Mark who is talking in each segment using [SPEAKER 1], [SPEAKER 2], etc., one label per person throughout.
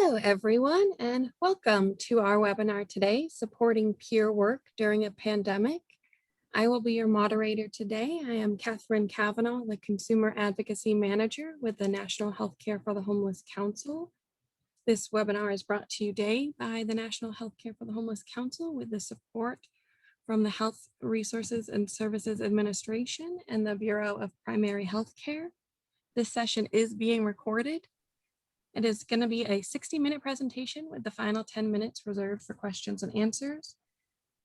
[SPEAKER 1] Hello, everyone, and welcome to our webinar today, Supporting Peer Work During a Pandemic. I will be your moderator today. I am Catherine Cavanaugh, the Consumer Advocacy Manager with the National Healthcare for the Homeless Council. This webinar is brought to you today by the National Healthcare for the Homeless Council with the support from the Health Resources and Services Administration and the Bureau of Primary Health Care. This session is being recorded. It is going to be a 60-minute presentation with the final 10 minutes reserved for questions and answers.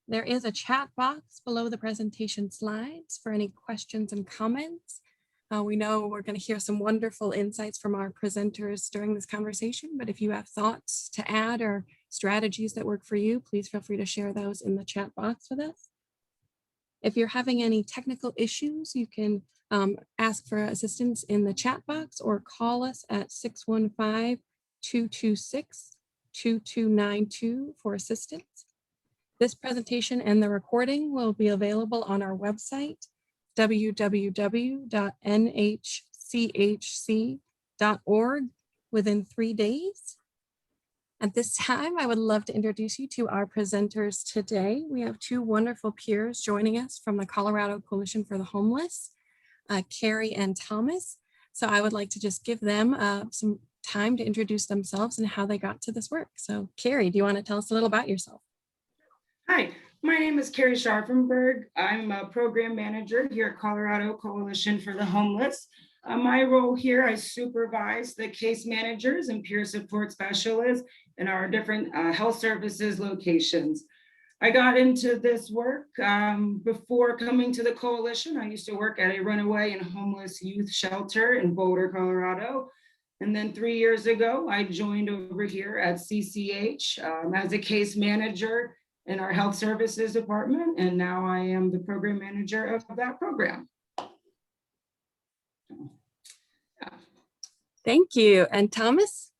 [SPEAKER 1] There is a chat box below the presentation slides for any questions and comments. We know we're going to hear some wonderful insights from our presenters during this conversation, but if you have thoughts to add or strategies that work for you, please feel free to share those in the chat box with us. If you're having any technical issues, you can ask for assistance in the chat box or call us at 615-226-2292 for assistance. This presentation and the recording will be available on our website, www.nhchc.org, within 3 days. At this time, I would love to introduce you to our presenters today. We have two wonderful peers joining us from the Colorado Coalition for the Homeless, Kerri and Thomas. So I would like to just give them some time to introduce themselves and how they got to this work. So Kerri, do you want to tell us a little about yourself?
[SPEAKER 2] Hi, my name is Kerri Scharfenberg. I'm a program manager here at Colorado Coalition for the Homeless. My role here, I supervise the case managers and peer support specialists in our different health services locations. I got into this work before coming to the coalition. I used to work at a runaway and homeless youth shelter in Boulder, Colorado. And then 3 years ago, I joined over here at CCH as a case manager in our health services department. And now I am the program manager of that program.
[SPEAKER 1] Thank you. And Thomas?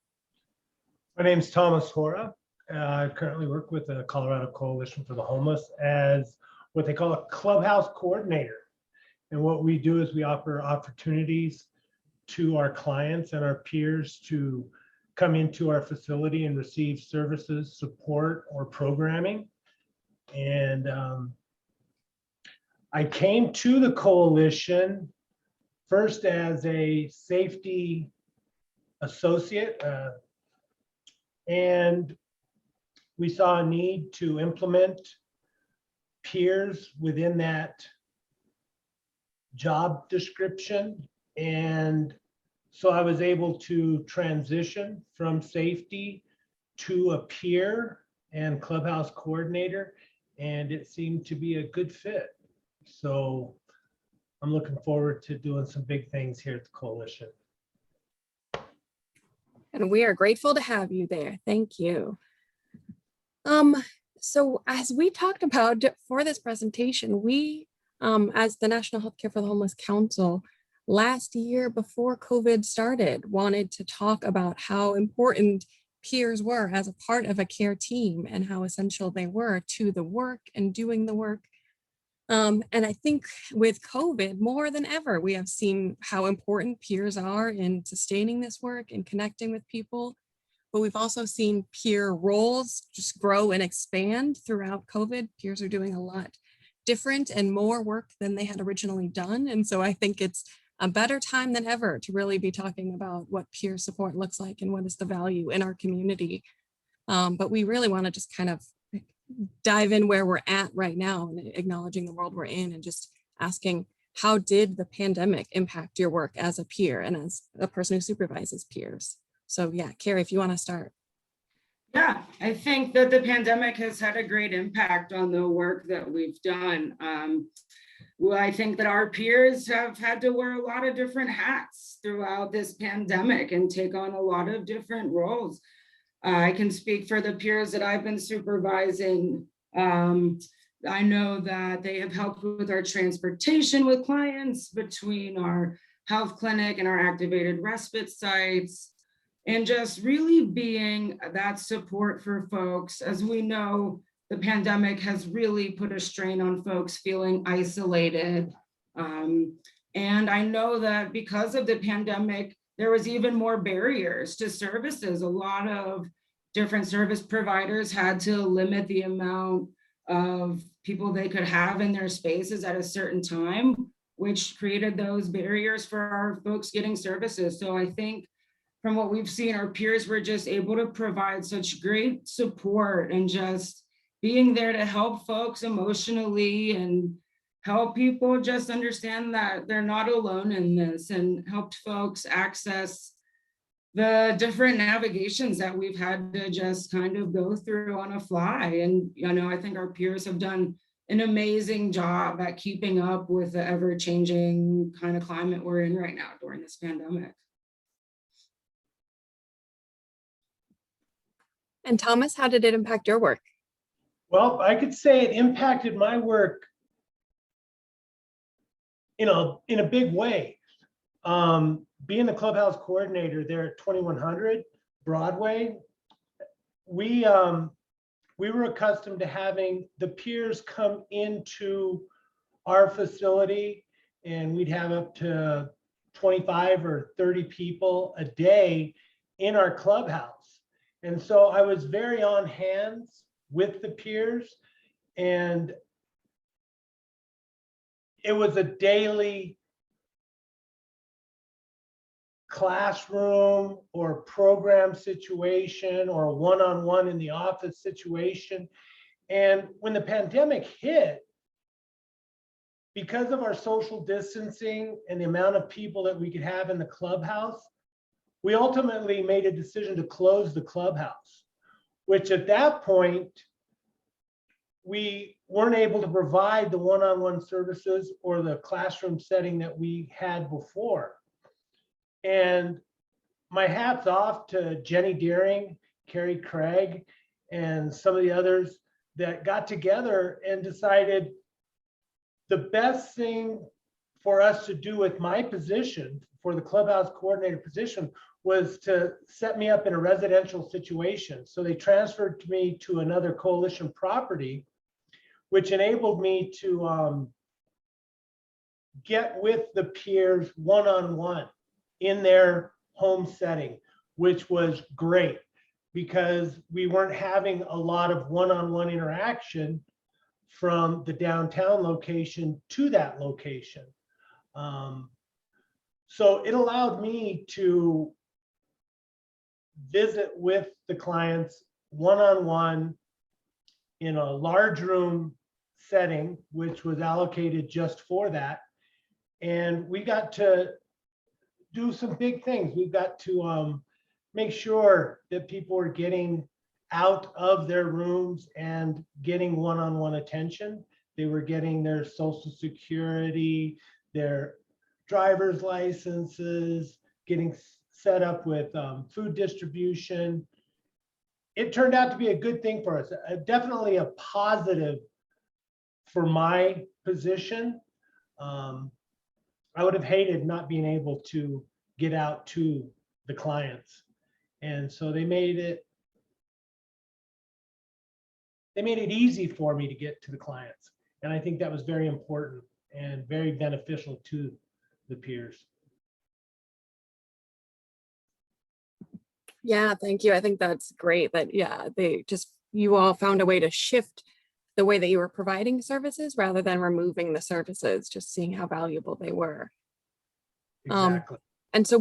[SPEAKER 3] My name is Thomas Hora. I currently work with the Colorado Coalition for the Homeless as what they call a clubhouse coordinator. And what we do is we offer opportunities to our clients and our peers to come into our facility and receive services, support, or programming. And I came to the coalition first as a safety associate, and we saw a need to implement peers within that job description. And so I was able to transition from safety to a peer and clubhouse coordinator, and it seemed to be a good fit. So I'm looking forward to doing some big things here at the coalition.
[SPEAKER 1] And we are grateful to have you there. Thank you. So as we talked about for this presentation, we, as the National Healthcare for the Homeless Council, last year before COVID started, wanted to talk about how important peers were as a part of a care team and how essential they were to the work and doing the work. And I think with COVID, more than ever, we have seen how important peers are in sustaining this work and connecting with people. But we've also seen peer roles just grow and expand throughout COVID. Peers are doing a lot different and more work than they had originally done. And so I think it's a better time than ever to really be talking about what peer support looks like and what is the value in our community. But we really want to just kind of dive in where we're at right now and acknowledging the world we're in and just asking, how did the pandemic impact your work as a peer and as a person who supervises peers? So yeah, Kerri, if you want to start.
[SPEAKER 2] Yeah, I think that the pandemic has had a great impact on the work that we've done. Well, I think that our peers have had to wear a lot of different hats throughout this pandemic and take on a lot of different roles. I can speak for the peers that I've been supervising. I know that they have helped with our transportation with clients between our health clinic and our activated respite sites, and just really being that support for folks. As we know, the pandemic has really put a strain on folks feeling isolated. And I know that because of the pandemic, there was even more barriers to services. A lot of different service providers had to limit the amount of people they could have in their spaces at a certain time, which created those barriers for our folks getting services. So I think from what we've seen, our peers were just able to provide such great support and just being there to help folks emotionally and help people just understand that they're not alone in this, and helped folks access the different navigations that we've had to just kind of go through on a fly. And, I think our peers have done an amazing job at keeping up with the ever-changing kind of climate we're in right now during this pandemic.
[SPEAKER 1] And Thomas, how did it impact your work?
[SPEAKER 3] Well, I could say it impacted my work in a big way. Being the clubhouse coordinator there at 2100 Broadway, we were accustomed to having the peers come into our facility, and we'd have up to 25 or 30 people a day in our clubhouse. And so I was very on hands with the peers, and it was a daily classroom or program situation or a one-on-one in the office situation. And when the pandemic hit, because of our social distancing and the amount of people that we could have in the clubhouse, we ultimately made a decision to close the clubhouse, which at that point, we weren't able to provide the one-on-one services or the classroom setting that we had before. And my hat's off to Jenny Deering, Kerri Craig, and some of the others that got together and decided the best thing for us to do with my position, for the clubhouse coordinator position, was to set me up in a residential situation. So they transferred me to another coalition property, which enabled me to get with the peers one-on-one in their home setting, which was great because we weren't having a lot of one-on-one interaction from the downtown location to that location. So it allowed me to visit with the clients one-on-one in a large room setting, which was allocated just for that. And we got to do some big things. We've got to make sure that people are getting out of their rooms and getting one-on-one attention. They were getting their social security, their driver's licenses, getting set up with food distribution. It turned out to be a good thing for us, definitely a positive for my position. I would have hated not being able to get out to the clients. And so they made it easy for me to get to the clients. And I think that was very important and very beneficial to the peers.
[SPEAKER 1] Yeah, thank you. I think that's great that, you all found a way to shift the way that you were providing services rather than removing the services, just seeing how valuable they were.
[SPEAKER 3] Exactly.
[SPEAKER 1] And so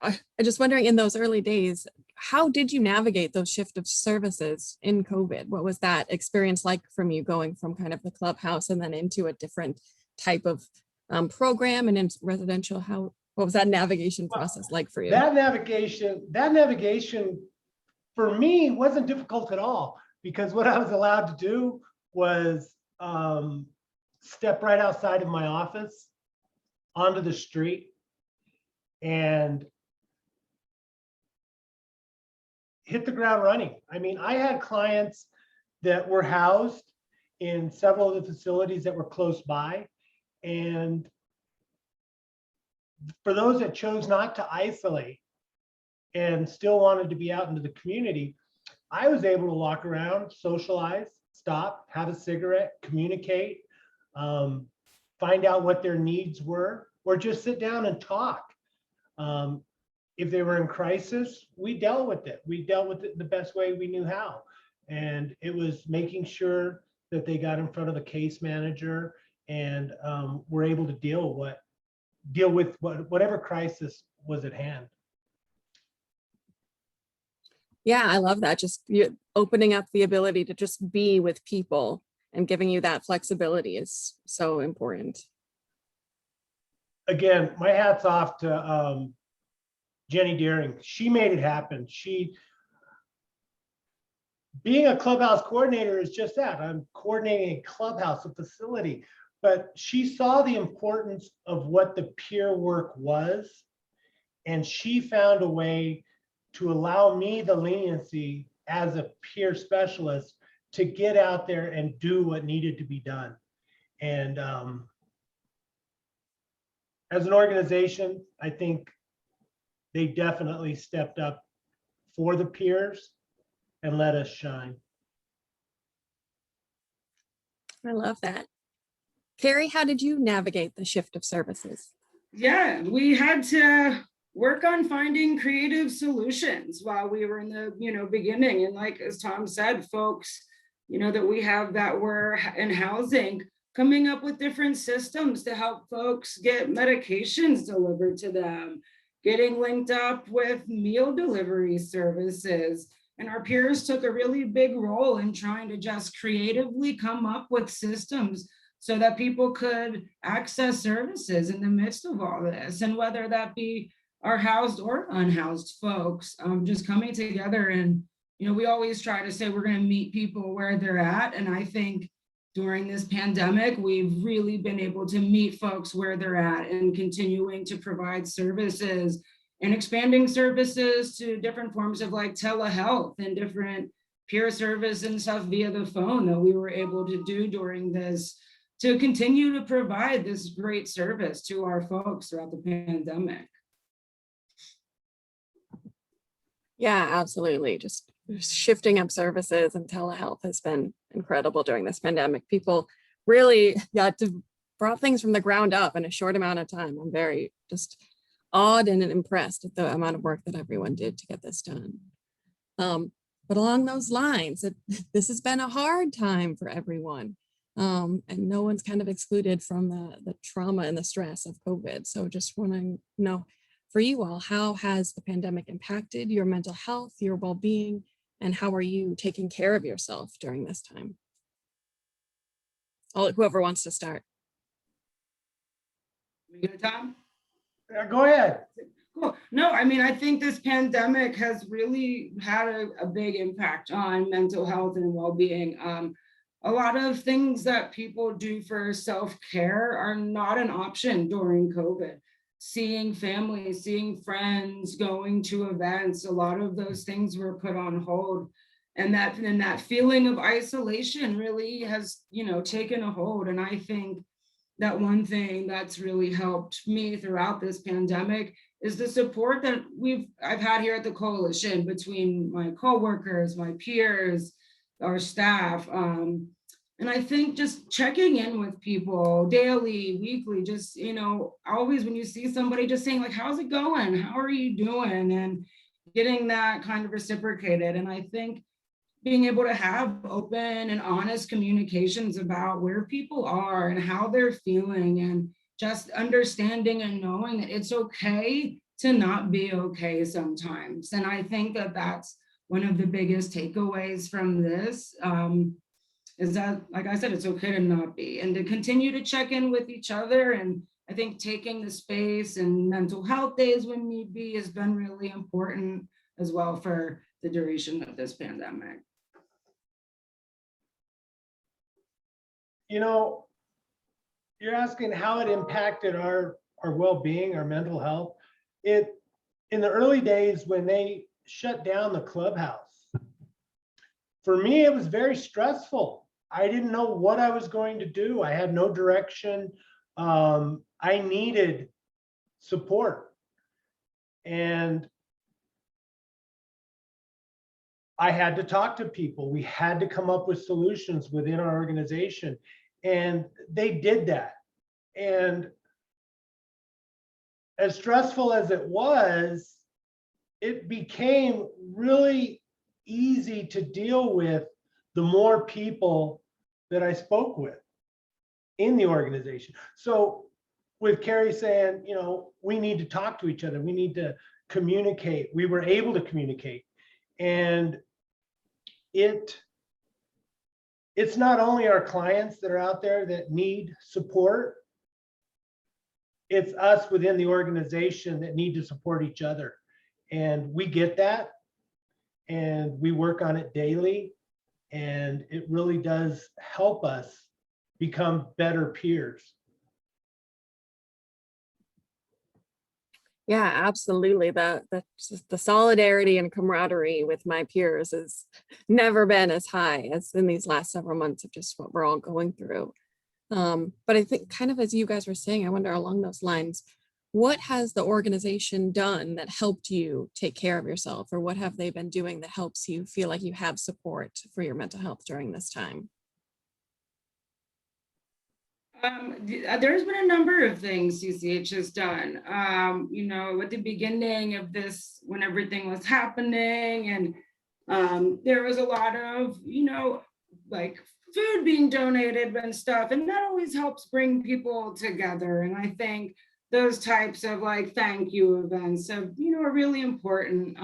[SPEAKER 1] I'm just wondering, in those early days, how did you navigate those shift of services in COVID? What was that experience like from you going from kind of the clubhouse and then into a different type of program and in residential? What was that navigation process like for you?
[SPEAKER 3] That navigation for me wasn't difficult at all, because what I was allowed to do was step right outside of my office onto the street and hit the ground running. I mean, I had clients that were housed in several of the facilities that were close by. And for those that chose not to isolate and still wanted to be out into the community, I was able to walk around, socialize, stop, have a cigarette, communicate, find out what their needs were, or just sit down and talk. if they were in crisis, we dealt with it. We dealt with it the best way we knew how. And it was making sure that they got in front of the case manager and were able to deal with whatever crisis was at hand.
[SPEAKER 1] Yeah, I love that. Just opening up the ability to just be with people and giving you that flexibility is so important.
[SPEAKER 3] Again, my hat's off to Jenny Deering. She made it happen. Being a clubhouse coordinator is just that. I'm coordinating a clubhouse, a facility, but she saw the importance of what the peer work was, and she found a way to allow me the leniency as a peer specialist to get out there and do what needed to be done. And as an organization, I think they definitely stepped up for the peers and let us shine.
[SPEAKER 1] I love that. Kerri, how did you navigate the shift of services?
[SPEAKER 2] Yeah, we had to work on finding creative solutions while we were in the beginning. And like as Tom said, folks, that we have that were in housing, coming up with different systems to help folks get medications delivered to them, getting linked up with meal delivery services. And our peers took a really big role in trying to just creatively come up with systems so that people could access services in the midst of all this. And whether that be our housed or unhoused folks, just coming together. And, we always try to say we're going to meet people where they're at. And I think during this pandemic, we've really been able to meet folks where they're at and continuing to provide services and expanding services to different forms of like telehealth and different peer service and stuff via the phone that we were able to do during this to continue to provide this great service to our folks throughout the pandemic.
[SPEAKER 1] Yeah, absolutely. Just shifting up services and telehealth has been incredible during this pandemic. People really got to brought things from the ground up in a short amount of time. I'm very just awed and impressed at the amount of work that everyone did to get this done. But along those lines, this has been a hard time for everyone. And no one's kind of excluded from the trauma and the stress of COVID. So just want to know for you all, how has the pandemic impacted your mental health, your well-being, and how are you taking care of yourself during this time? Whoever wants to start.
[SPEAKER 2] You good, Tom?
[SPEAKER 3] Go ahead.
[SPEAKER 2] Cool. No, I mean, I think this pandemic has really had a big impact on mental health and well-being. A lot of things that people do for self-care are not an option during COVID. Seeing family, seeing friends, going to events, a lot of those things were put on hold. And that feeling of isolation really has, taken a hold. And I think that one thing that's really helped me throughout this pandemic is the support that I've had here at the coalition between my coworkers, my peers, our staff. And I think just checking in with people daily, weekly, just, always when you see somebody just saying like, how's it going? How are you doing? And getting that kind of reciprocated. And I think being able to have open and honest communications about where people are and how they're feeling, and just understanding and knowing that it's okay to not be okay sometimes. And I think that that's one of the biggest takeaways from this, is that, like I said, it's okay to not be, and to continue to check in with each other. And I think taking the space and mental health days when need be has been really important as well for the duration of this pandemic.
[SPEAKER 3] You're asking how it impacted our well-being, our mental health. In the early days when they shut down the clubhouse, for me, it was very stressful. I didn't know what I was going to do. I had no direction. I needed support. And I had to talk to people. We had to come up with solutions within our organization. And they did that. And as stressful as it was, it became really easy to deal with the more people that I spoke with in the organization. So with Kerri saying, you know, we need to talk to each other, we need to communicate, we were able to communicate. And it's not only our clients that are out there that need support, it's us within the organization that need to support each other. And we get that, and we work on it daily, and it really does help us become better peers.
[SPEAKER 1] Yeah, absolutely. The solidarity and camaraderie with my peers has never been as high as in these last several months of just what we're all going through. But I think kind of as you guys were saying, I wonder along those lines, what has the organization done that helped you take care of yourself, or what have they been doing that helps you feel like you have support for your mental health during this time?
[SPEAKER 2] There's been a number of things CCH has done. You know, at the beginning of this, when everything was happening, and there was a lot of, you know, like food being donated and stuff, and that always helps bring people together. And I think those types of like thank you events have, you know, are really important.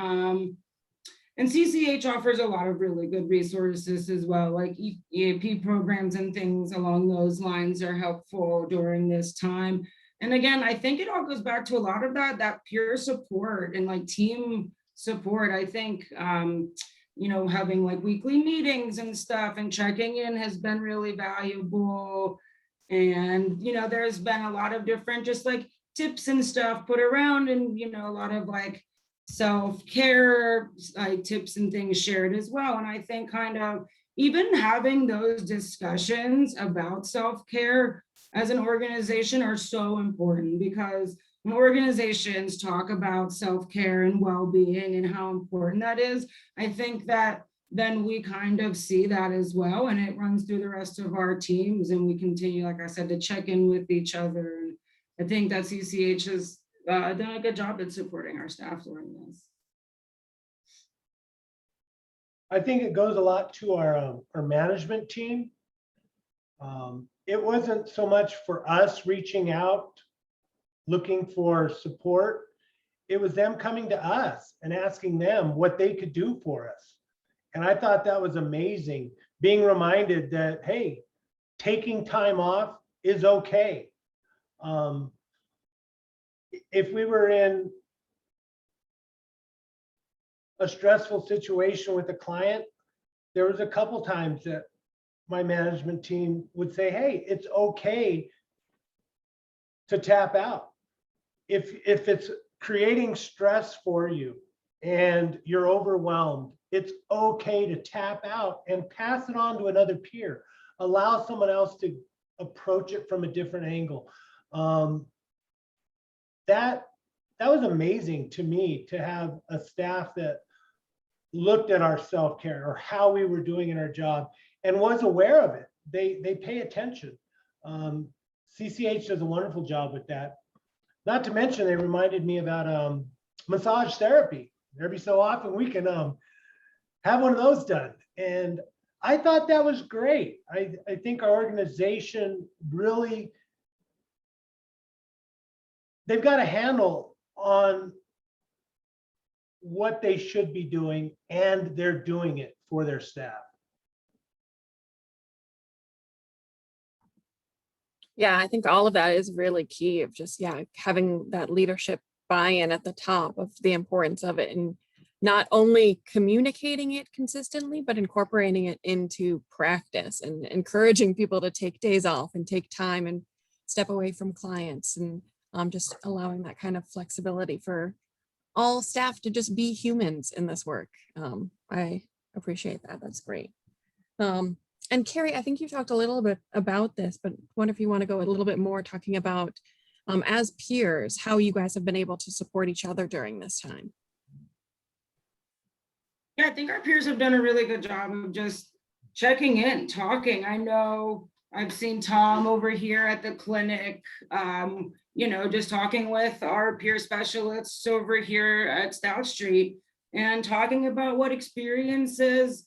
[SPEAKER 2] And CCH offers a lot of really good resources as well, like EAP programs and things along those lines are helpful during this time. And again, I think it all goes back to a lot of that peer support and like team support. I think, you know, having like weekly meetings and stuff and checking in has been really valuable. And, you know, there's been a lot of different just like tips and stuff put around, and, you know, a lot of like self-care tips and things shared as well. And I think kind of even having those discussions about self-care as an organization are so important, because when organizations talk about self-care and well-being and how important that is, I think that then we kind of see that as well, and it runs through the rest of our teams, and we continue, like I said, to check in with each other. And I think that CCH has done a good job at supporting our staff during this.
[SPEAKER 3] I think it goes a lot to our management team. It wasn't so much for us reaching out, looking for support. It was them coming to us and asking them what they could do for us. And I thought that was amazing, being reminded that, hey, taking time off is okay. If we were in a stressful situation with a client, there was a couple times that my management team would say, hey, it's okay to tap out. If it's creating stress for you and you're overwhelmed, it's okay to tap out and pass it on to another peer. Allow someone else to approach it from a different angle. That was amazing to me, to have a staff that looked at our self-care or how we were doing in our job and was aware of it. They pay attention. CCH does a wonderful job with that. Not to mention, they reminded me about massage therapy. Every so often we can have one of those done. And I thought that was great. I think our organization really, they've got a handle on what they should be doing, and they're doing it for their staff.
[SPEAKER 1] Yeah, I think all of that is really key of just, yeah, having that leadership buy-in at the top of the importance of it, and not only communicating it consistently, but incorporating it into practice and encouraging people to take days off and take time and step away from clients, and just allowing that kind of flexibility for all staff to just be humans in this work. I appreciate that. That's great. And Kerri, I think you talked a little bit about this, but I wonder if you want to go a little bit more talking about, as peers, how you guys have been able to support each other during this time.
[SPEAKER 2] Yeah, I think our peers have done a really good job of just checking in, talking. I know I've seen Tom over here at the clinic. just talking with our peer specialists over here at Stout Street and talking about what experiences,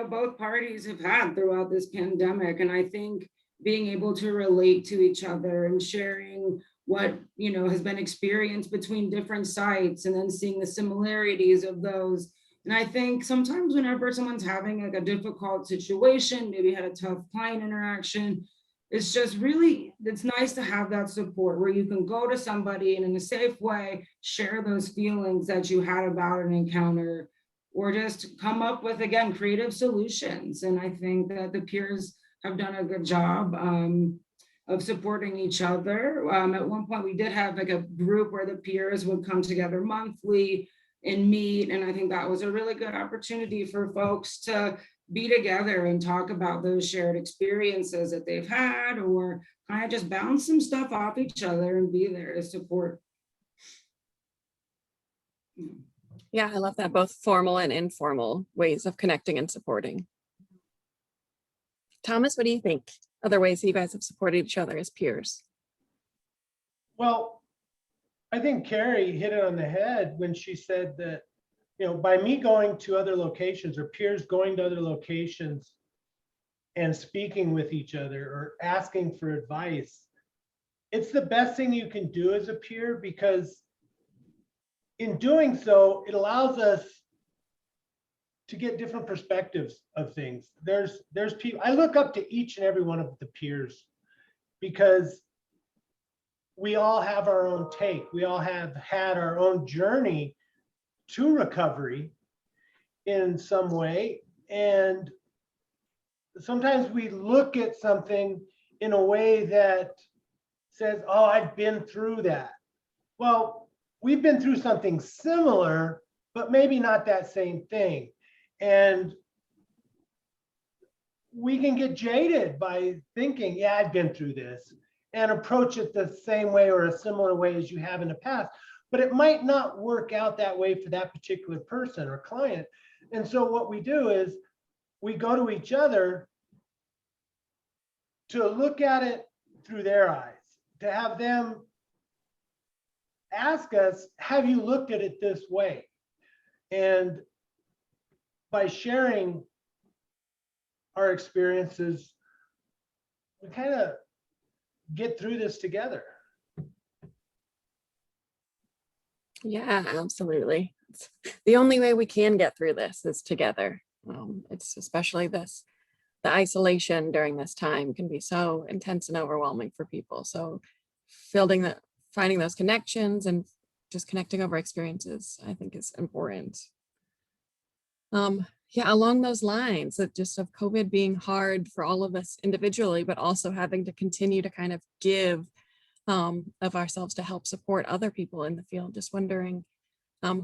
[SPEAKER 2] both parties have had throughout this pandemic. And I think being able to relate to each other and sharing what, has been experienced between different sites and then seeing the similarities of those. And I think sometimes whenever someone's having like a difficult situation, maybe had a tough client interaction, it's just really, it's nice to have that support where you can go to somebody and in a safe way, share those feelings that you had about an encounter, or just come up with, again, creative solutions. And I think that the peers have done a good job of supporting each other. At one point, we did have like a group where the peers would come together monthly and meet. And I think that was a really good opportunity for folks to be together and talk about those shared experiences that they've had, or kind of just bounce some stuff off each other and be there to support.
[SPEAKER 1] Yeah, I love that, both formal and informal ways of connecting and supporting. Thomas, what do you think? Other ways that you guys have supported each other as peers?
[SPEAKER 3] Well, I think Kerri hit it on the head when she said that, by me going to other locations or peers going to other locations and speaking with each other or asking for advice, it's the best thing you can do as a peer, because in doing so, it allows us to get different perspectives of things. There's people, I look up to each and every one of the peers because we all have our own take. We all have had our own journey to recovery in some way. And sometimes we look at something in a way that says, oh, I've been through that. Well, we've been through something similar, but maybe not that same thing. And we can get jaded by thinking, yeah, I've been through this, and approach it the same way or a similar way as you have in the past. But it might not work out that way for that particular person or client. And so what we do is we go to each other to look at it through their eyes, to have them ask us, have you looked at it this way? And by sharing our experiences, we kind of get through this together.
[SPEAKER 1] Yeah, absolutely. It's the only way we can get through this is together. It's especially the isolation during this time can be so intense and overwhelming for people. So finding those connections and just connecting over experiences, I think, is important. Yeah, along those lines of COVID being hard for all of us individually, but also having to continue to kind of give of ourselves to help support other people in the field. Just wondering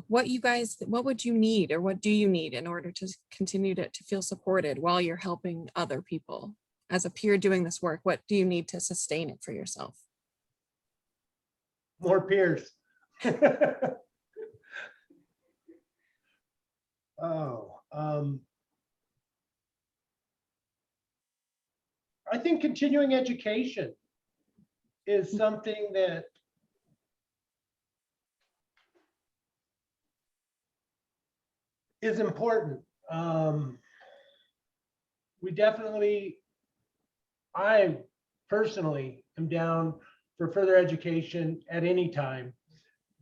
[SPEAKER 1] what would you need, or what do you need in order to continue to feel supported while you're helping other people? As a peer doing this work, what do you need to sustain it for yourself?
[SPEAKER 3] More peers. I think continuing education is something that is important. I personally am down for further education at any time,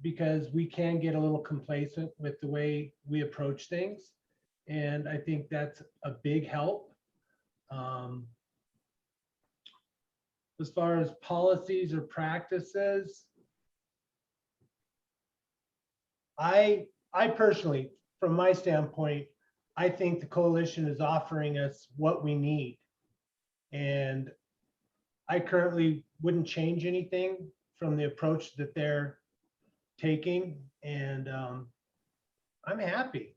[SPEAKER 3] because we can get a little complacent with the way we approach things. And I think that's a big help. As far as policies or practices, I personally, from my standpoint, I think the coalition is offering us what we need. And I currently wouldn't change anything from the approach that they're taking, and I'm happy.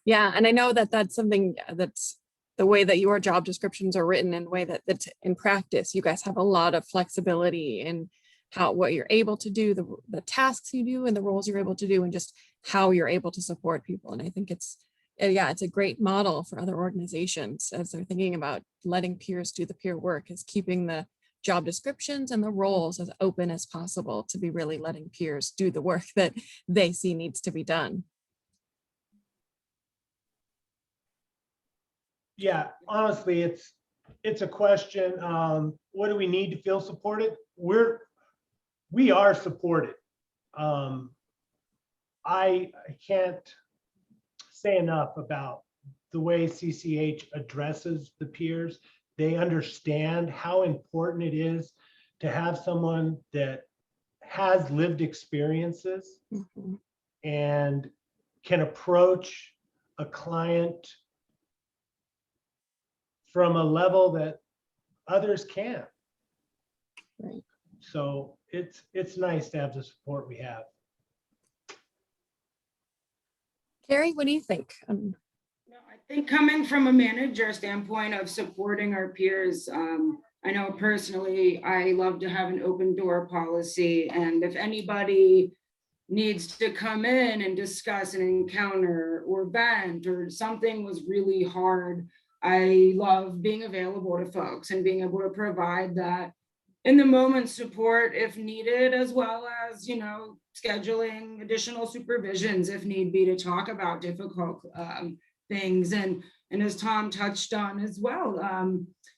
[SPEAKER 1] Yeah, and I know that that's something that's the way that your job descriptions are written, in a way that in practice, you guys have a lot of flexibility in what you're able to do, the tasks you do and the roles you're able to do, and just how you're able to support people. And I think it's yeah, it's a great model for other organizations as they're thinking about letting peers do the peer work, is keeping the job descriptions and the roles as open as possible to be really letting peers do the work that they see needs to be done.
[SPEAKER 3] Yeah, honestly, it's a question. What do we need to feel supported? We are supported. I can't say enough about the way CCH addresses the peers. They understand how important it is to have someone that has lived experiences
[SPEAKER 1] Mhm.
[SPEAKER 3] and can approach a client from a level that others can't.
[SPEAKER 1] Right.
[SPEAKER 3] So it's nice to have the support we have.
[SPEAKER 1] Kerri, what do you think?
[SPEAKER 2] No, I think coming from a manager standpoint of supporting our peers, I know personally, I love to have an open door policy. And if anybody needs to come in and discuss an encounter or vent or something was really hard, I love being available to folks and being able to provide that in the moment support if needed, as well as, you know, scheduling additional supervisions if need be to talk about difficult things. And as Tom touched on as well,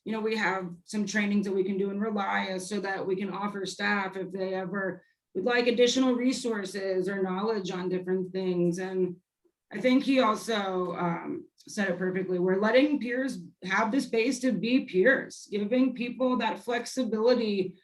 [SPEAKER 2] you know, we have some trainings that we can do in Relia so that we can offer staff if they ever would like additional resources or knowledge on different things. And I think he also said it perfectly. We're letting peers have the space to be peers, giving people that flexibility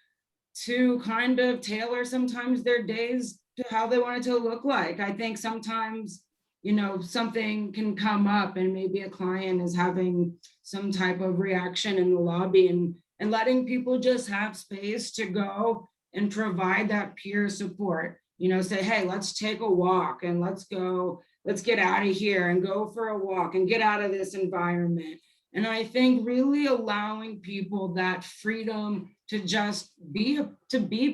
[SPEAKER 2] to kind of tailor sometimes their days to how they want it to look like. I think sometimes, you know, something can come up and maybe a client is having some type of reaction in the lobby, and letting people just have space to go and provide that peer support, you know, say, hey, let's take a walk and let's get out of here and go for a walk and get out of this environment. And I think really allowing people that freedom to just be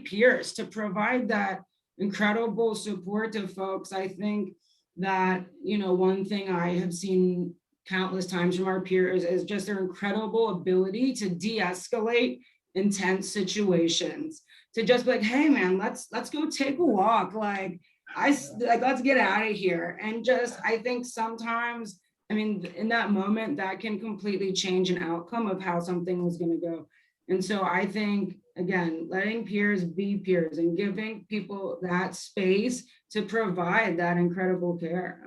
[SPEAKER 2] peers, to provide that incredible support to folks. I think that, you know, one thing I have seen countless times from our peers is just their incredible ability to de-escalate intense situations, to just be like, hey man, let's go take a walk. Like let's get out of here. And just, I think sometimes, I mean, in that moment, that can completely change an outcome of how something was going to go. And so I think, again, letting peers be peers and giving people that space to provide that incredible care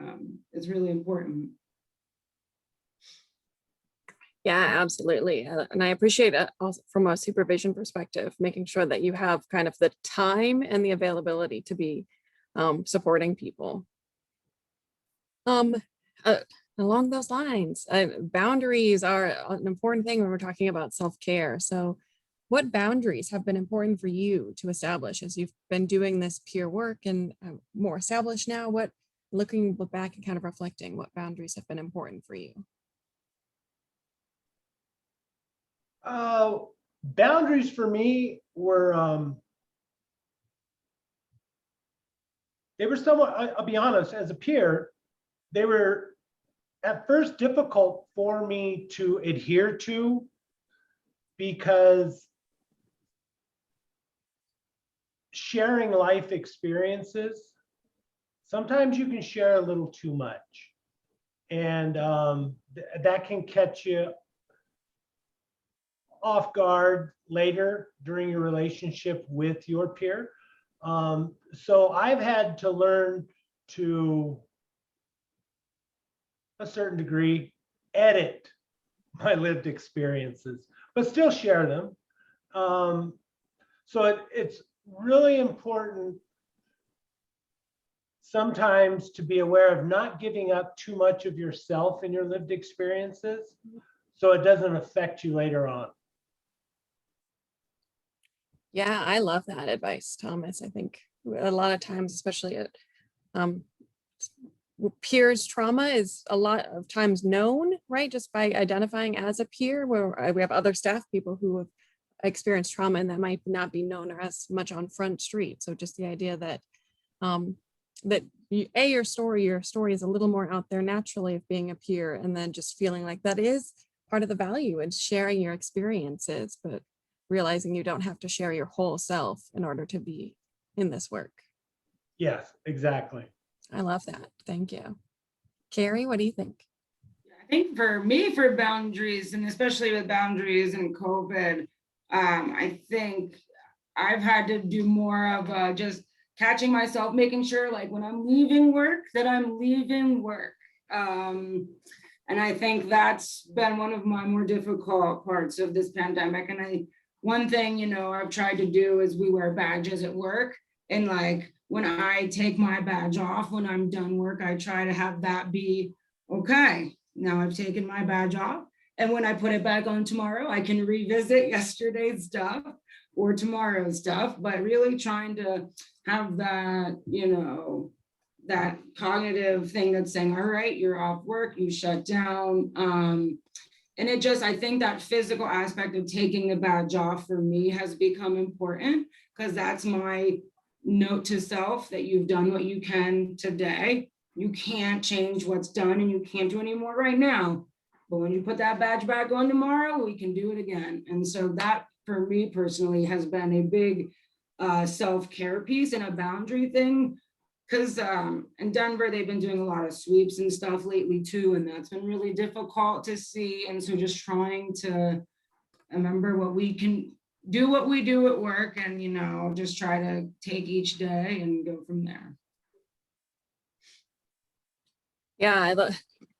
[SPEAKER 2] is really important.
[SPEAKER 1] Yeah, absolutely. And I appreciate it also from a supervision perspective, making sure that you have kind of the time and the availability to be supporting people. Along those lines, boundaries are an important thing when we're talking about self-care. So what boundaries have been important for you to establish as you've been doing this peer work and more established now? What, looking back and kind of reflecting, what boundaries have been important for you?
[SPEAKER 3] Boundaries for me were they were somewhat, I'll be honest, as a peer, they were at first difficult for me to adhere to, because sharing life experiences, sometimes you can share a little too much, and that can catch you off guard later during your relationship with your peer. So I've had to learn to a certain degree edit my lived experiences, but still share them. So it's really important sometimes to be aware of not giving up too much of yourself in your lived experiences, so it doesn't affect you later on.
[SPEAKER 1] Yeah, I love that advice, Thomas. I think a lot of times, especially at peers, trauma is a lot of times known, right? Just by identifying as a peer, where we have other staff people who have experienced trauma and that might not be known or as much on Front Street. So just the idea that that your story is a little more out there naturally of being a peer, and then just feeling like that is part of the value and sharing your experiences, but realizing you don't have to share your whole self in order to be in this work.
[SPEAKER 3] Yes, exactly.
[SPEAKER 1] I love that. Thank you. Kerri, what do you think?
[SPEAKER 2] I think for me, for boundaries, and especially with boundaries and COVID, I think I've had to do more of just catching myself, making sure like when I'm leaving work, that I'm leaving work. And I think that's been one of my more difficult parts of this pandemic. And one thing, you know, I've tried to do is we wear badges at work. And like when I take my badge off, when I'm done work, I try to have that be, okay, now I've taken my badge off. And when I put it back on tomorrow, I can revisit yesterday's stuff or tomorrow's stuff, but really trying to have that, you know, that cognitive thing that's saying, all right, you're off work, you shut down. And it just, I think that physical aspect of taking the badge off for me has become important, because that's my note to self that you've done what you can today. You can't change what's done and you can't do any more right now. But when you put that badge back on tomorrow, we can do it again. And so that for me personally has been a big self-care piece and a boundary thing. Because in Denver, they've been doing a lot of sweeps and stuff lately too, and that's been really difficult to see. And so just trying to remember what we can do, what we do at work, and, you know, just try to take each day and go from there.
[SPEAKER 1] Yeah,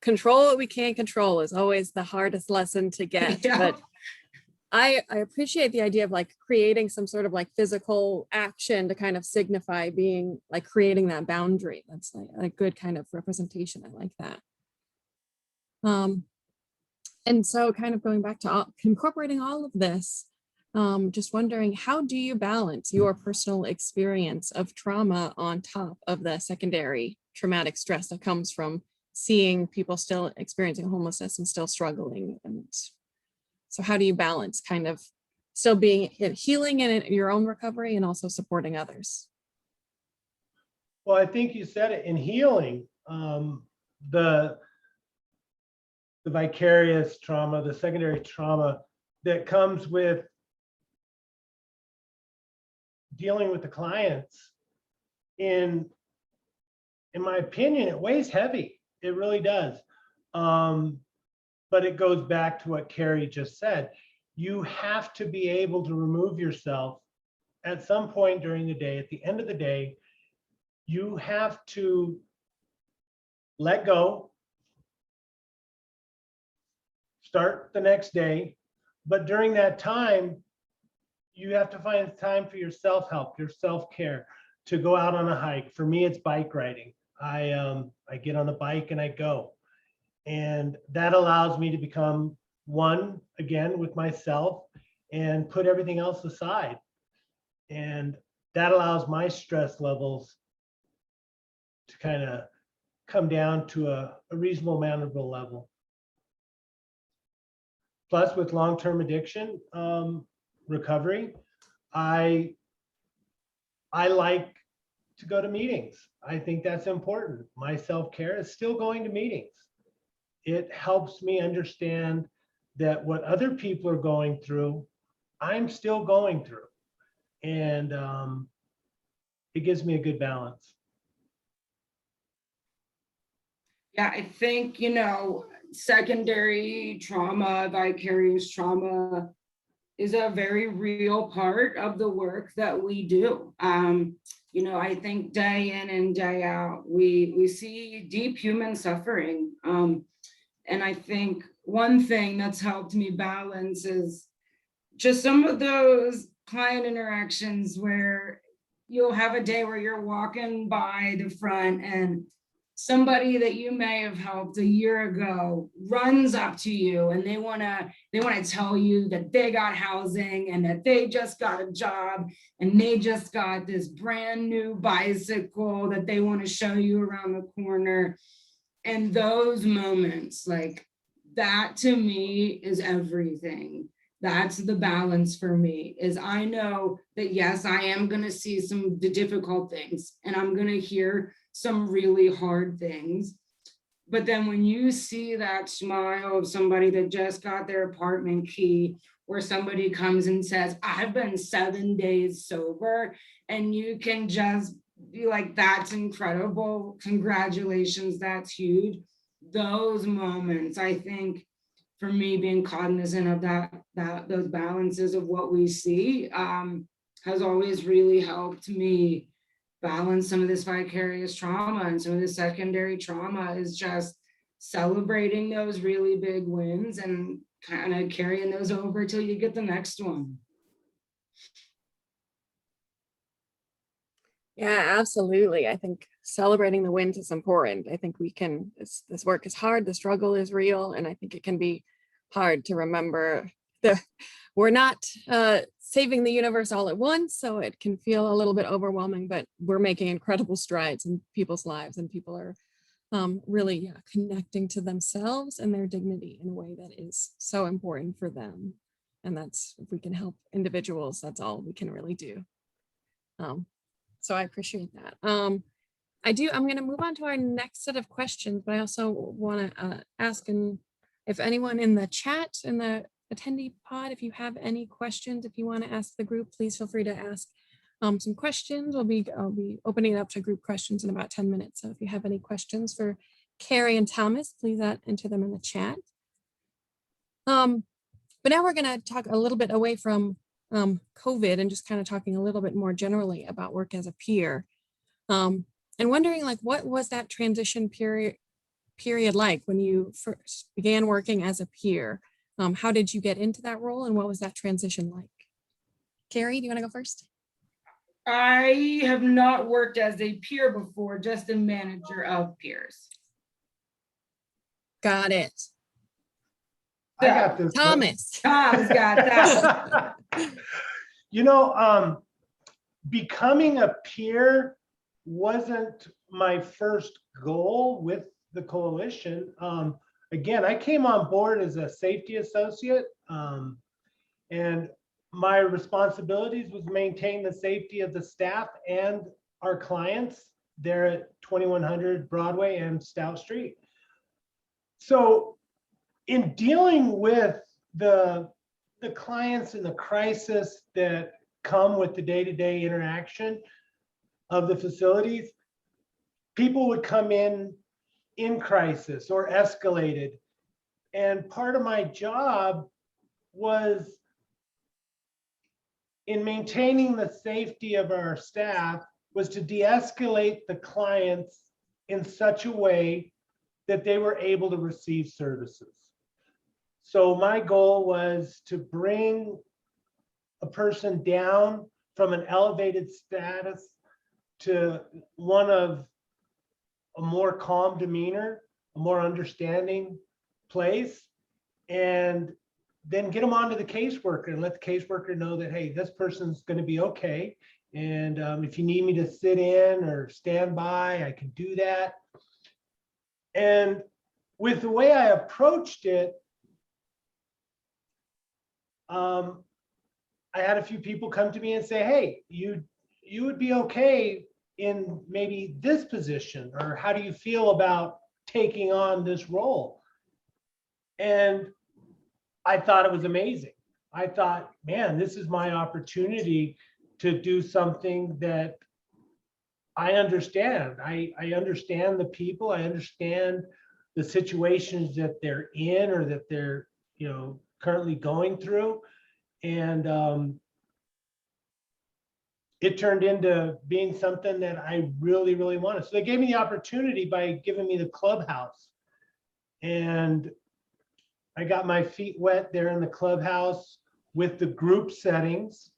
[SPEAKER 1] control what we can't control is always the hardest lesson to get.
[SPEAKER 2] Yeah.
[SPEAKER 1] But I appreciate the idea of like creating some sort of like physical action to kind of signify being like creating that boundary. That's like a good kind of representation. I like that. And so kind of going back to incorporating all of this, just wondering, how do you balance your personal experience of trauma on top of the secondary traumatic stress that comes from seeing people still experiencing homelessness and still struggling? And so how do you balance kind of still being healing in your own recovery and also supporting others?
[SPEAKER 3] Well, I think you said it in healing, the vicarious trauma, the secondary trauma that comes with dealing with the clients, in my opinion, it weighs heavy. It really does. But it goes back to what Kerri just said. You have to be able to remove yourself at some point during the day. At the end of the day, you have to let go, start the next day. But during that time, you have to find time for your self-help, your self-care, to go out on a hike. For me, it's bike riding. I get on a bike and I go. And that allows me to become one again with myself and put everything else aside. And that allows my stress levels to kind of come down to a reasonable, manageable level. Plus, with long-term addiction recovery, I like to go to meetings. I think that's important. My self-care is still going to meetings. It helps me understand that what other people are going through, I'm still going through. And it gives me a good balance.
[SPEAKER 2] Yeah, I think, you know, secondary trauma, vicarious trauma is a very real part of the work that we do. You know, I think day in and day out, we see deep human suffering. And I think one thing that's helped me balance is just some of those client interactions where you'll have a day where you're walking by the front and somebody that you may have helped a year ago runs up to you and they want to tell you that they got housing and that they just got a job and they just got this brand new bicycle that they want to show you around the corner. And those moments, like that to me is everything. That's the balance for me, is I know that yes, I am going to see the difficult things and I'm going to hear some really hard things. But then when you see that smile of somebody that just got their apartment key, or somebody comes and says, I've been 7 days sober, and you can just be like, that's incredible, congratulations, that's huge. Those moments, I think, for me, being cognizant of those balances of what we see has always really helped me balance some of this vicarious trauma, and some of the secondary trauma is just celebrating those really big wins and kind of carrying those over till you get the next one.
[SPEAKER 1] Yeah, absolutely. I think celebrating the wins is important. I think we can, this work is hard, the struggle is real, and I think it can be hard to remember that we're not saving the universe all at once, so it can feel a little bit overwhelming, but we're making incredible strides in people's lives, and people are really connecting to themselves and their dignity in a way that is so important for them. And that's, if we can help individuals, that's all we can really do. So I appreciate that. I'm going to move on to our next set of questions, but I also want to ask if anyone in the chat, in the attendee pod, if you have any questions, if you want to ask the group, please feel free to ask some questions. I'll be opening it up to group questions in about 10 minutes. So if you have any questions for Kerri and Thomas, please enter them in the chat. But now we're going to talk a little bit away from COVID and just kind of talking a little bit more generally about work as a peer, and wondering, like, what was that transition period like when you first began working as a peer? How did you get into that role, and what was that transition like? Kerri, do you want to go first?
[SPEAKER 2] I have not worked as a peer before, just a manager of peers.
[SPEAKER 1] Got it.
[SPEAKER 3] I got this.
[SPEAKER 1] Thomas.
[SPEAKER 2] Tom's got that.
[SPEAKER 3] You know, becoming a peer wasn't my first goal with the coalition. Again, I came on board as a safety associate, and my responsibilities was maintain the safety of the staff and our clients there at 2100 Broadway and Stout Street. So in dealing with the clients and the crisis that come with the day-to-day interaction of the facilities, people would come in crisis or escalated. And part of my job was in maintaining the safety of our staff was to de-escalate the clients in such a way that they were able to receive services. So my goal was to bring a person down from an elevated status to one of a more calm demeanor, a more understanding place, and then get them onto the caseworker and let the caseworker know that, hey, this person's going to be okay. And if you need me to sit in or stand by, I can do that. And with the way I approached it, I had a few people come to me and say, hey, you would be okay in maybe this position, or how do you feel about taking on this role? And I thought it was amazing. I thought, man, this is my opportunity to do something that I understand. I understand the people. I understand the situations that they're in or that they're, currently going through. And it turned into being something that I really, really wanted. So they gave me the opportunity by giving me the clubhouse. And I got my feet wet there in the clubhouse with the group settings.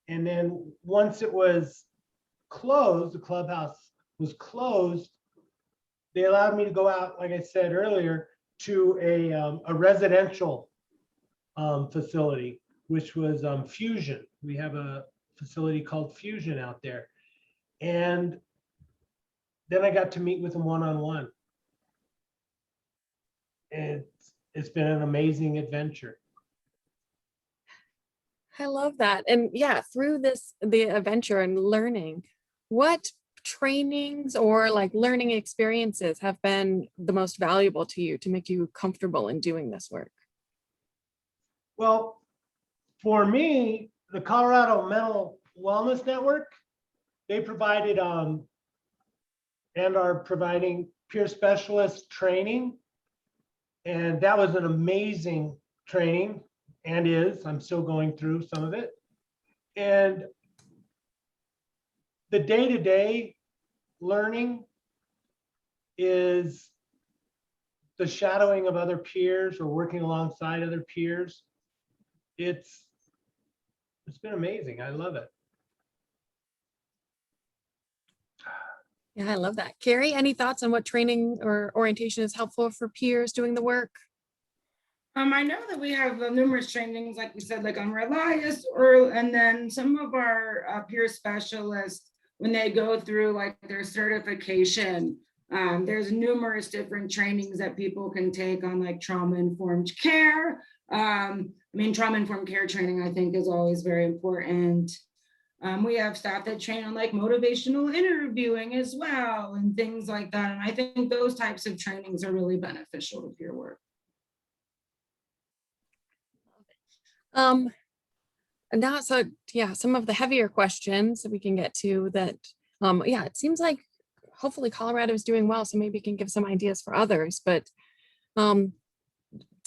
[SPEAKER 3] And then once it was closed, the clubhouse was closed, they allowed me to go out, like I said earlier, to a residential facility, which was Fusion. We have a facility called Fusion out there. And then I got to meet with them one-on-one. And it's been an amazing adventure.
[SPEAKER 1] I love that. And yeah, through the adventure and learning, what trainings or like learning experiences have been the most valuable to you to make you comfortable in doing this work?
[SPEAKER 3] Well, for me, the Colorado Mental Wellness Network, they provided and are providing peer specialist training. And that was an amazing training and I'm still going through some of it. And the day-to-day learning is the shadowing of other peers or working alongside other peers. It's been amazing. I love it.
[SPEAKER 1] Yeah, I love that. Kerri, any thoughts on what training or orientation is helpful for peers doing the work?
[SPEAKER 2] I know that we have numerous trainings, like we said, like on Relias, and then some of our peer specialists, when they go through like their certification, there's numerous different trainings that people can take on like trauma-informed care. Trauma-informed care training, I think, is always very important. We have staff that train on like motivational interviewing as well and things like that. And I think those types of trainings are really beneficial to peer work.
[SPEAKER 1] And now, so yeah, some of the heavier questions that we can get to that, yeah, it seems like hopefully Colorado is doing well, so maybe you can give some ideas for others, but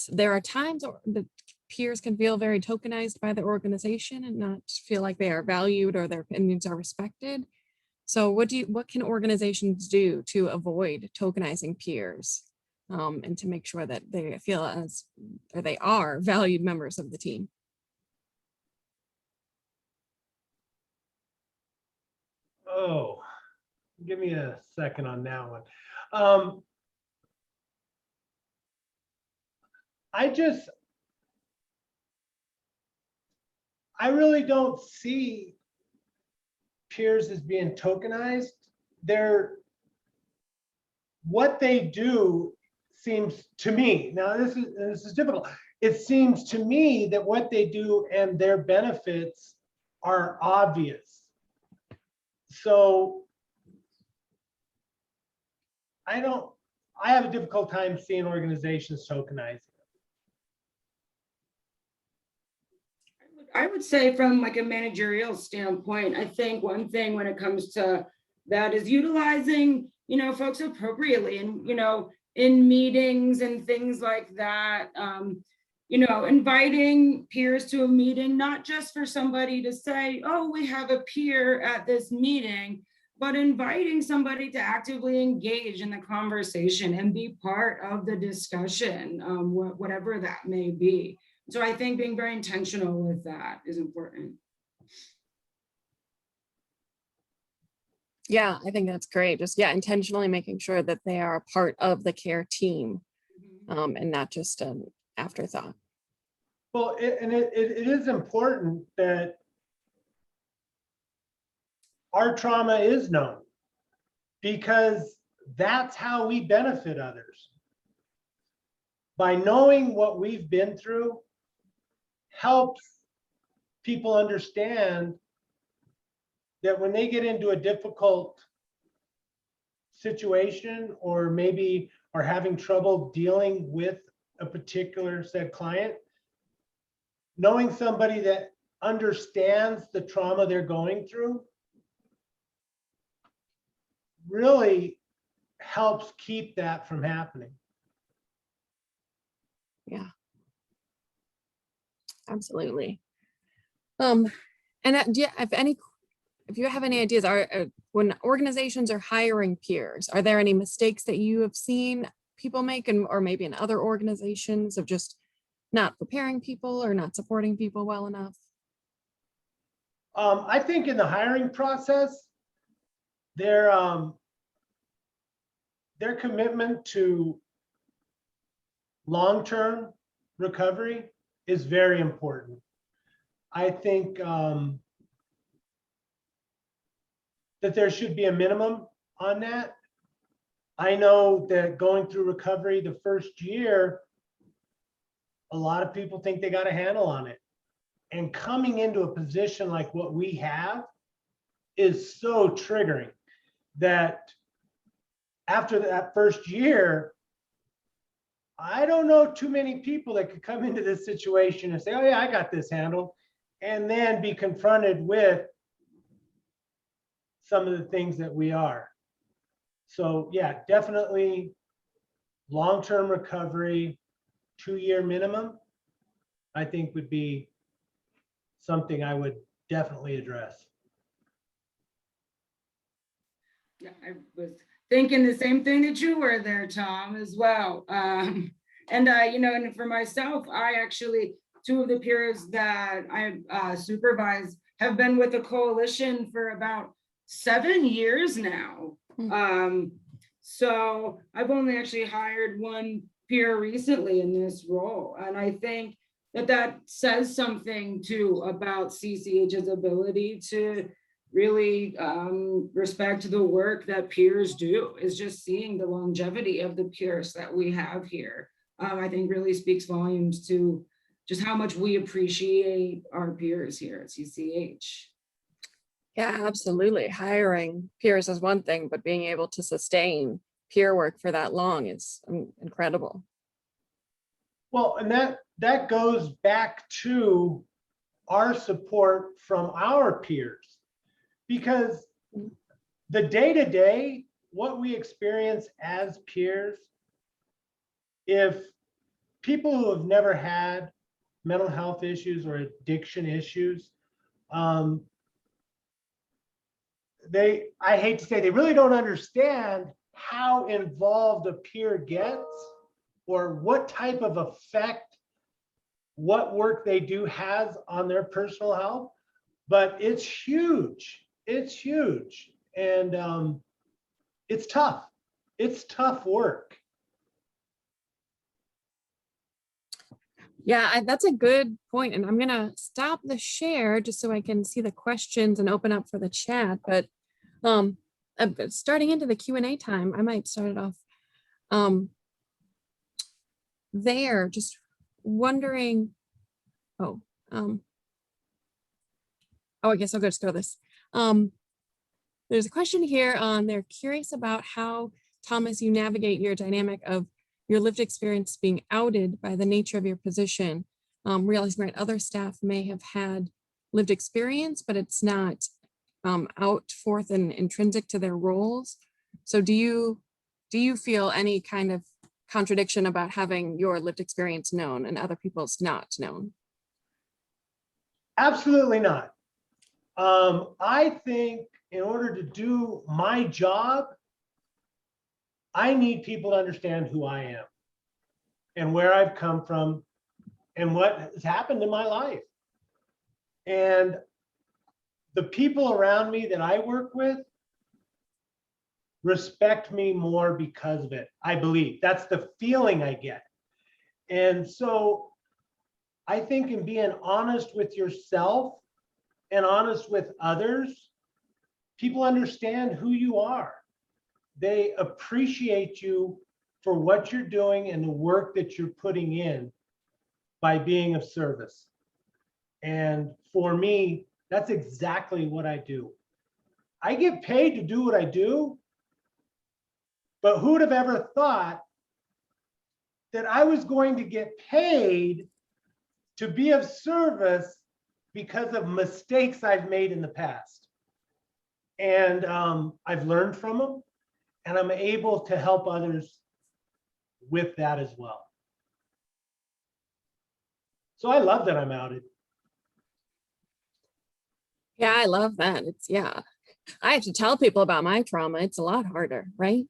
[SPEAKER 1] there are times the peers can feel very tokenized by their organization and not feel like they are valued or their opinions are respected. So what can organizations do to avoid tokenizing peers and to make sure that they feel or they are valued members of the team?
[SPEAKER 3] Oh, give me a second on that one. I really don't see peers as being tokenized. What they do seems to me, now this is difficult. It seems to me that what they do and their benefits are obvious. So I have a difficult time seeing organizations tokenizing.
[SPEAKER 2] I would say from like a managerial standpoint, I think one thing when it comes to that is utilizing, folks appropriately and, in meetings and things like that, inviting peers to a meeting, not just for somebody to say, oh, we have a peer at this meeting, but inviting somebody to actively engage in the conversation and be part of the discussion, whatever that may be. So I think being very intentional with that is important.
[SPEAKER 1] Yeah, I think that's great. Just, yeah, intentionally making sure that they are a part of the care team and not just an afterthought.
[SPEAKER 3] Well, it is important that our trauma is known because that's how we benefit others. By knowing what we've been through helps people understand that when they get into a difficult situation or maybe are having trouble dealing with a particular said client, knowing somebody that understands the trauma they're going through really helps keep that from happening.
[SPEAKER 1] Yeah, absolutely. And do you if you have any ideas, when organizations are hiring peers, are there any mistakes that you have seen people make, or maybe in other organizations, of just not preparing people or not supporting people well enough?
[SPEAKER 3] I think in the hiring process, their commitment to long-term recovery is very important. I think that there should be a minimum on that. I know that going through recovery the first year, a lot of people think they got a handle on it. And coming into a position like what we have is so triggering that after that first year, I don't know too many people that could come into this situation and say, oh yeah, I got this handled, and then be confronted with some of the things that we are. So yeah, definitely long-term recovery, 2-year minimum, I think would be something I would definitely address.
[SPEAKER 2] Yeah, I was thinking the same thing that you were there, Tom, as well. And for myself, I actually, 2 of the peers that I supervise have been with the coalition for about 7 years now. So I've only actually hired 1 peer recently in this role. And I think that says something too about CCH's ability to really respect the work that peers do. Is just seeing the longevity of the peers that we have here. I think really speaks volumes to just how much we appreciate our peers here at CCH.
[SPEAKER 1] Yeah, absolutely. Hiring peers is one thing, but being able to sustain peer work for that long is incredible.
[SPEAKER 3] Well, and that goes back to our support from our peers, because the day-to-day, what we experience as peers, if people who have never had mental health issues or addiction issues, I hate to say, they really don't understand how involved a peer gets or what type of effect what work they do has on their personal health. But it's huge. It's huge. And it's tough. It's tough work.
[SPEAKER 1] Yeah, that's a good point. And I'm going to stop the share just so I can see the questions and open up for the chat. But starting into the Q&A time, I might start it off there, just wondering, I guess I'll just go this. There's a question here on, they're curious about how, Thomas, you navigate your dynamic of your lived experience being outed by the nature of your position, realizing that other staff may have had lived experience, but it's not out forth and intrinsic to their roles. So do you feel any kind of contradiction about having your lived experience known and other people's not known?
[SPEAKER 3] Absolutely not. I think in order to do my job, I need people to understand who I am and where I've come from and what has happened in my life. And the people around me that I work with respect me more because of it. I believe that's the feeling I get. And so I think in being honest with yourself and honest with others, people understand who you are. They appreciate you for what you're doing and the work that you're putting in by being of service. And for me, that's exactly what I do. I get paid to do what I do, but who would have ever thought that I was going to get paid to be of service because of mistakes I've made in the past? And I've learned from them, and I'm able to help others with that as well. So I love that I'm outed.
[SPEAKER 1] Yeah, I love that. Yeah, I have to tell people about my trauma. It's a lot harder, right?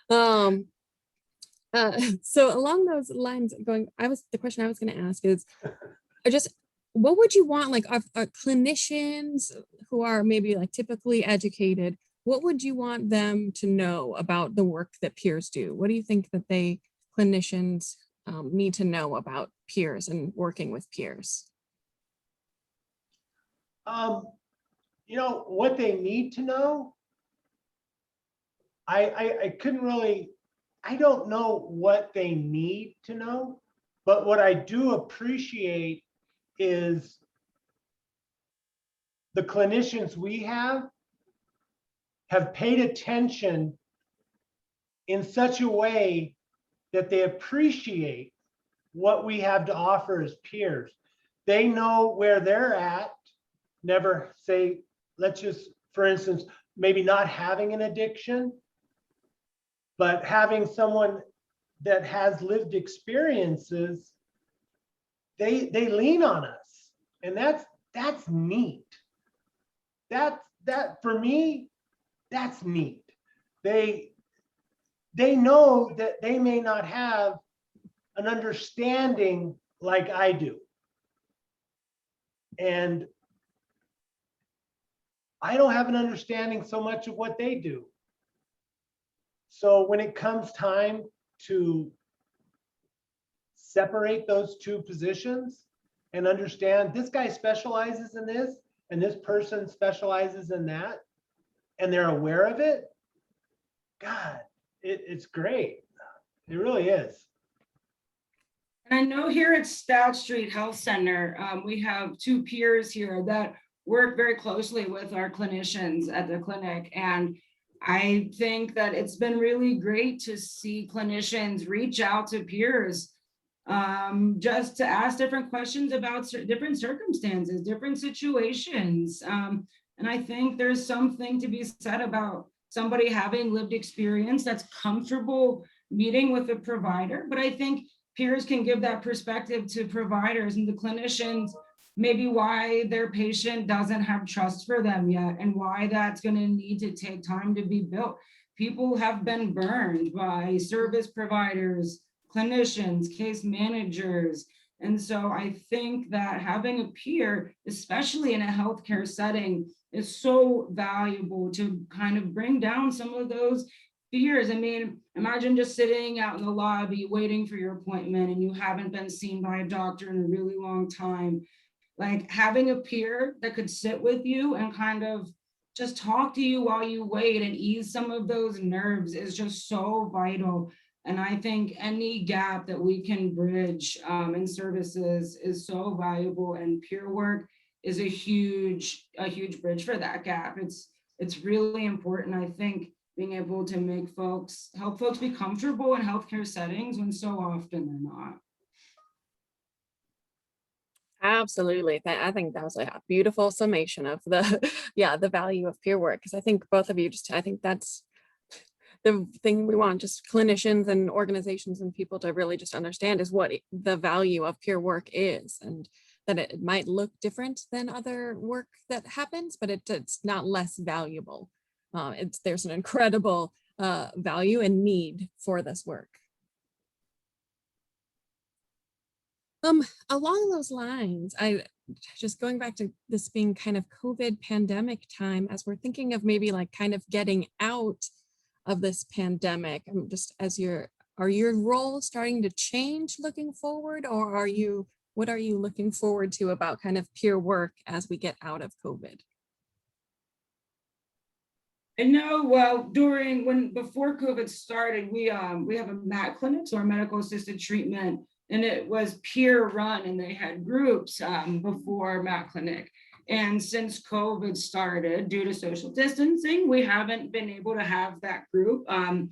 [SPEAKER 1] So along those lines, the question I was going to ask is just, what would you want, like our clinicians who are maybe like typically educated, what would you want them to know about the work that peers do? What do you think that clinicians need to know about peers and working with peers?
[SPEAKER 3] What they need to know, I couldn't really, I don't know what they need to know, but what I do appreciate is the clinicians we have have paid attention in such a way that they appreciate what we have to offer as peers. They know where they're at, never say, let's just, for instance, maybe not having an addiction, but having someone that has lived experiences, they lean on us. And that's neat. That for me, that's neat. They know that they may not have an understanding like I do. And I don't have an understanding so much of what they do. So when it comes time to separate those two positions and understand this guy specializes in this and this person specializes in that, and they're aware of it, God, it's great. It really is.
[SPEAKER 2] And I know here at Stout Street Health Center, we have two peers here that work very closely with our clinicians at the clinic. And I think that it's been really great to see clinicians reach out to peers just to ask different questions about different circumstances, different situations. And I think there's something to be said about somebody having lived experience that's comfortable meeting with a provider. But I think peers can give that perspective to providers and the clinicians, maybe why their patient doesn't have trust for them yet and why that's going to need to take time to be built. People have been burned by service providers, clinicians, case managers. And so I think that having a peer, especially in a healthcare setting, is so valuable to kind of bring down some of those fears. I mean, imagine just sitting out in the lobby waiting for your appointment and you haven't been seen by a doctor in a really long time. Like having a peer that could sit with you and kind of just talk to you while you wait and ease some of those nerves is just so vital. And I think any gap that we can bridge in services is so valuable, and peer work is a huge bridge for that gap. It's really important. I think being able to help folks be comfortable in healthcare settings when so often they're not.
[SPEAKER 1] Absolutely. I think that was a beautiful summation of the, yeah, the value of peer work. Because I think both of you I think that's the thing we want just clinicians and organizations and people to really just understand is what the value of peer work is, and that it might look different than other work that happens, but it's not less valuable. There's an incredible value and need for this work. Along those lines, I just going back to this being kind of COVID pandemic time, as we're thinking of maybe like kind of getting out of this pandemic, just are your roles starting to change looking forward, or what are you looking forward to about kind of peer work as we get out of COVID?
[SPEAKER 2] I know, well, before COVID started, we have a MAT clinic, so our medical assisted treatment, and it was peer run, and they had groups before MAT clinic. And since COVID started, due to social distancing, we haven't been able to have that group. And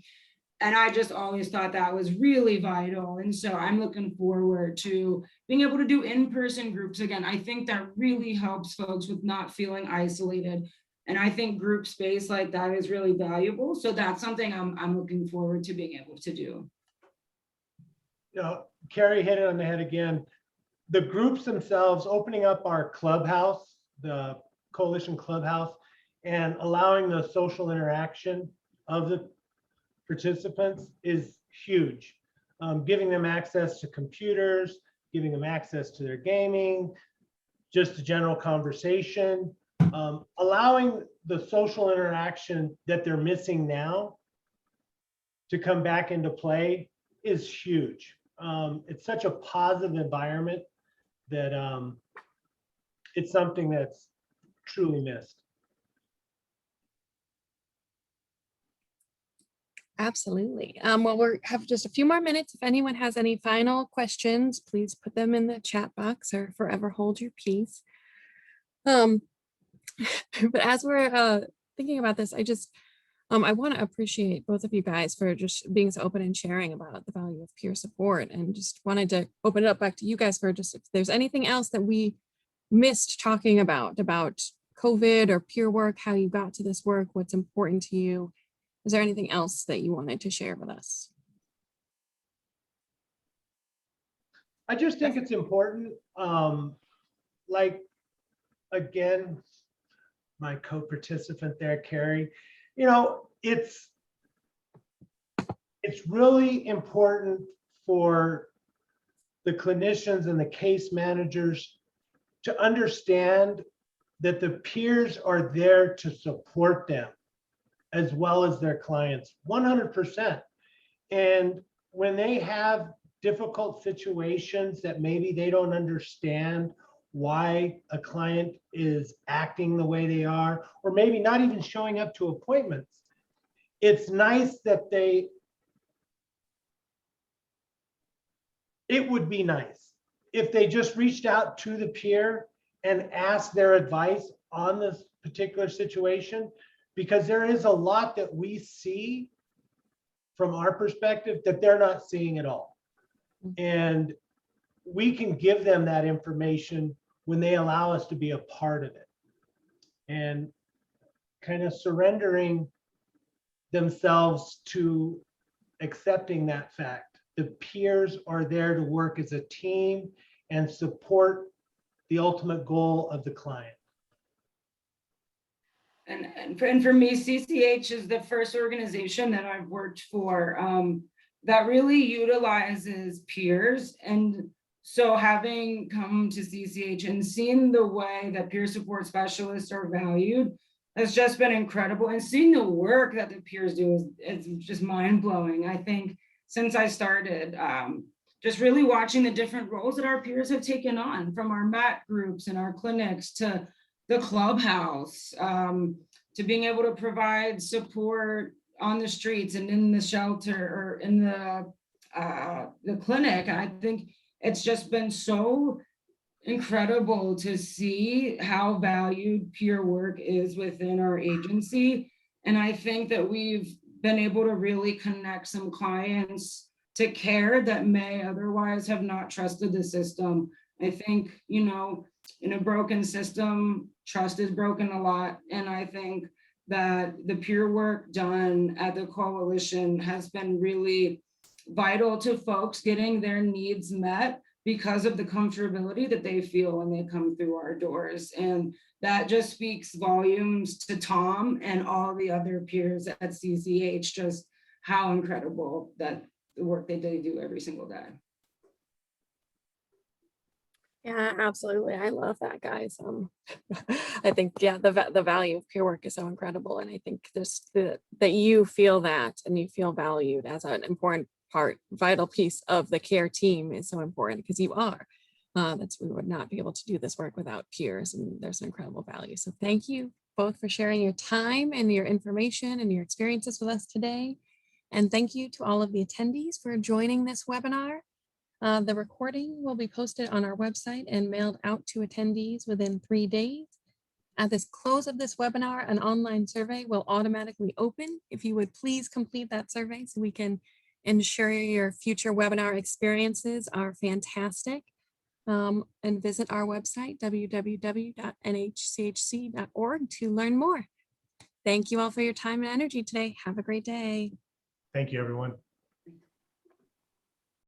[SPEAKER 2] I just always thought that was really vital. And so I'm looking forward to being able to do in-person groups again. I think that really helps folks with not feeling isolated. And I think group space like that is really valuable. So that's something I'm looking forward to being able to do.
[SPEAKER 3] You know, Kerri hit it on the head again. The groups themselves, opening up our clubhouse, the coalition clubhouse, and allowing the social interaction of the participants is huge. Giving them access to computers, giving them access to their gaming, just a general conversation, allowing the social interaction that they're missing now to come back into play is huge. It's such a positive environment that it's something that's truly missed.
[SPEAKER 1] Absolutely. Well, we have just a few more minutes. If anyone has any final questions, please put them in the chat box or forever hold your peace. But as we're thinking about this, I just I want to appreciate both of you guys for just being so open and sharing about the value of peer support, and just wanted to open it up back to you guys for just if there's anything else that we missed talking about COVID or peer work, how you got to this work, what's important to you. Is there anything else that you wanted to share with us?
[SPEAKER 3] I just think it's important. Like, again, my co-participant there, Kerri, you know, it's really important for the clinicians and the case managers to understand that the peers are there to support them as well as their clients, 100%. And when they have difficult situations that maybe they don't understand why a client is acting the way they are, or maybe not even showing up to appointments, it's nice that it would be nice if they just reached out to the peer and asked their advice on this particular situation, because there is a lot that we see from our perspective that they're not seeing at all. And we can give them that information when they allow us to be a part of it, and kind of surrendering themselves to accepting that fact. The peers are there to work as a team and support the ultimate goal of the client.
[SPEAKER 2] And for me, CCH is the first organization that I've worked for that really utilizes peers. And so having come to CCH and seen the way that peer support specialists are valued has just been incredible. And seeing the work that the peers do is just mind-blowing. I think since I started, just really watching the different roles that our peers have taken on, from our MAT groups and our clinics to the clubhouse, to being able to provide support on the streets and in the shelter or in the clinic. I think it's just been so incredible to see how valued peer work is within our agency. And I think that we've been able to really connect some clients to care that may otherwise have not trusted the system. I think, you know, in a broken system, trust is broken a lot. And I think that the peer work done at the coalition has been really vital to folks getting their needs met because of the comfortability that they feel when they come through our doors. And that just speaks volumes to Tom and all the other peers at CCH, just how incredible that the work that they do every single day.
[SPEAKER 1] Yeah, absolutely. I love that, guys. I think, yeah, the value of peer work is so incredible. And I think just that you feel that and you feel valued as an important part, vital piece of the care team is so important, because you are. We would not be able to do this work without peers, and there's an incredible value. So thank you both for sharing your time and your information and your experiences with us today. And thank you to all of the attendees for joining this webinar. The recording will be posted on our website and mailed out to attendees within 3 days. At this close of this webinar, an online survey will automatically open. If you would please complete that survey so we can ensure your future webinar experiences are fantastic. And visit our website, www.nhchc.org, to learn more. Thank you all for your time and energy today. Have a great day.
[SPEAKER 3] Thank you, everyone.